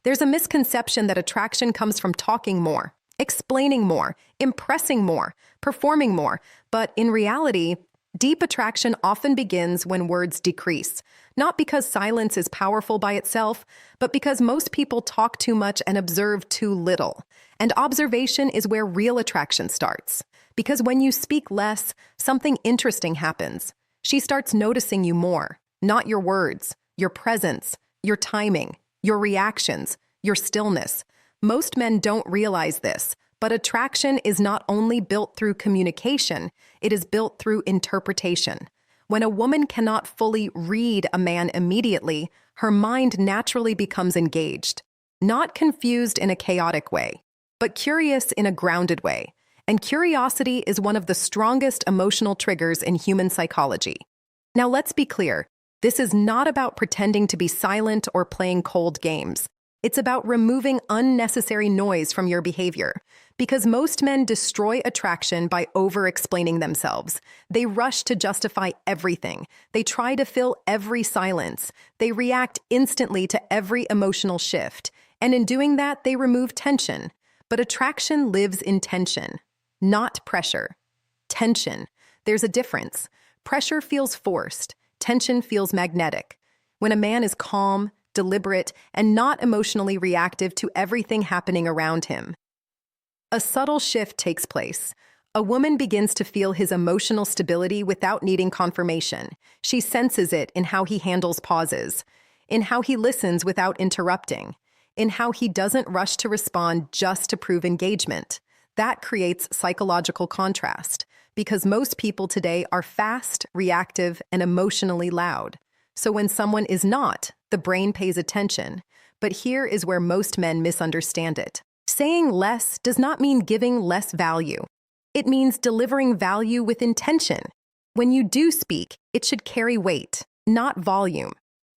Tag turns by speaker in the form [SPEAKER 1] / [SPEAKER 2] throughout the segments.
[SPEAKER 1] There's a misconception that attraction comes from talking more, explaining more, impressing more, performing more, but in reality, deep attraction often begins when words decrease, not because silence is powerful by itself, but because most people talk too much and observe too little. And observation is where real attraction starts. Because when you speak less, something interesting happens. She starts noticing you more, not your words, your presence, your timing, your reactions, your stillness. Most men don't realize this, but attraction is not only built through communication, it is built through interpretation. When a woman cannot fully read a man immediately, her mind naturally becomes engaged, not confused in a chaotic way, but curious in a grounded way. And curiosity is one of the strongest emotional triggers in human psychology. Now let's be clear, this is not about pretending to be silent or playing cold games. It's about removing unnecessary noise from your behavior. Because most men destroy attraction by over-explaining themselves. They rush to justify everything. They try to fill every silence. They react instantly to every emotional shift. And in doing that, they remove tension. But attraction lives in tension, not pressure. Tension. There's a difference. Pressure feels forced. Tension feels magnetic. When a man is calm, deliberate, and not emotionally reactive to everything happening around him, a subtle shift takes place. A woman begins to feel his emotional stability without needing confirmation. She senses it in how he handles pauses, in how he listens without interrupting, in how he doesn't rush to respond just to prove engagement. That creates psychological contrast, because most people today are fast, reactive, and emotionally loud. So when someone is not, the brain pays attention. But here is where most men misunderstand it. Saying less does not mean giving less value. It means delivering value with intention. When you do speak, it should carry weight, not volume.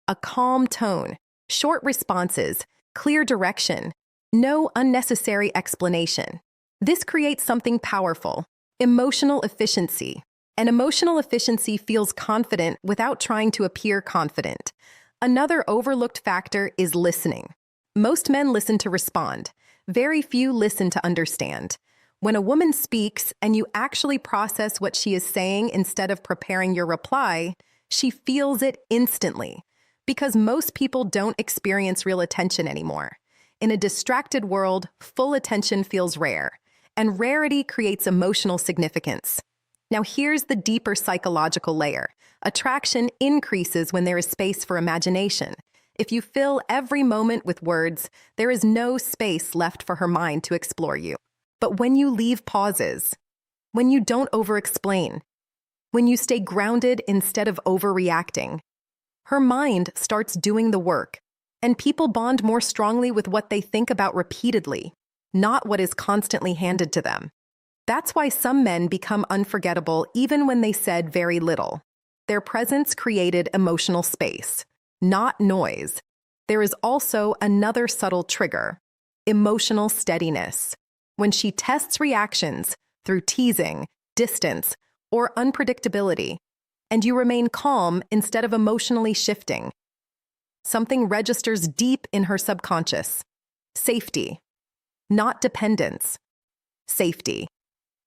[SPEAKER 1] A calm tone, short responses, clear direction, no unnecessary explanation. This creates something powerful, emotional efficiency. And emotional efficiency feels confident without trying to appear confident. Another overlooked factor is listening. Most men listen to respond. Very few listen to understand. When a woman speaks and you actually process what she is saying instead of preparing your reply, she feels it instantly. Because most people don't experience real attention anymore. In a distracted world, full attention feels rare, and rarity creates emotional significance. Now here's the deeper psychological layer. Attraction increases when there is space for imagination. If you fill every moment with words, there is no space left for her mind to explore you. But when you leave pauses, when you don't over-explain, when you stay grounded instead of overreacting, her mind starts doing the work, and people bond more strongly with what they think about repeatedly, not what is constantly handed to them. That's why some men become unforgettable even when they said very little. Their presence created emotional space, not noise. There is also another subtle trigger, emotional steadiness. When she tests reactions through teasing, distance, or unpredictability, and you remain calm instead of emotionally shifting, something registers deep in her subconscious. Safety, not dependence. Safety.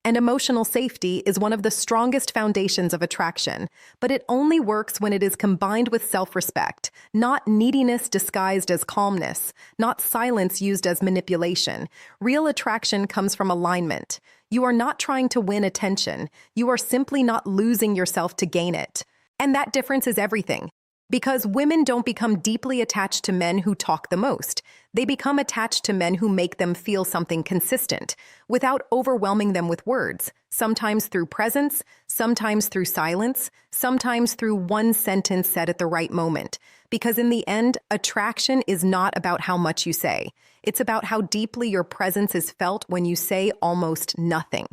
[SPEAKER 1] And emotional safety is one of the strongest foundations of attraction, but it only works when it is combined with self-respect, not neediness disguised as calmness, not silence used as manipulation. Real attraction comes from alignment. You are not trying to win attention. You are simply not losing yourself to gain it. And that difference is everything. Because women don't become deeply attached to men who talk the most. They become attached to men who make them feel something consistent, without overwhelming them with words, sometimes through presence, sometimes through silence, sometimes through one sentence said at the right moment. Because in the end, attraction is not about how much you say. It's about how deeply your presence is felt when you say almost nothing.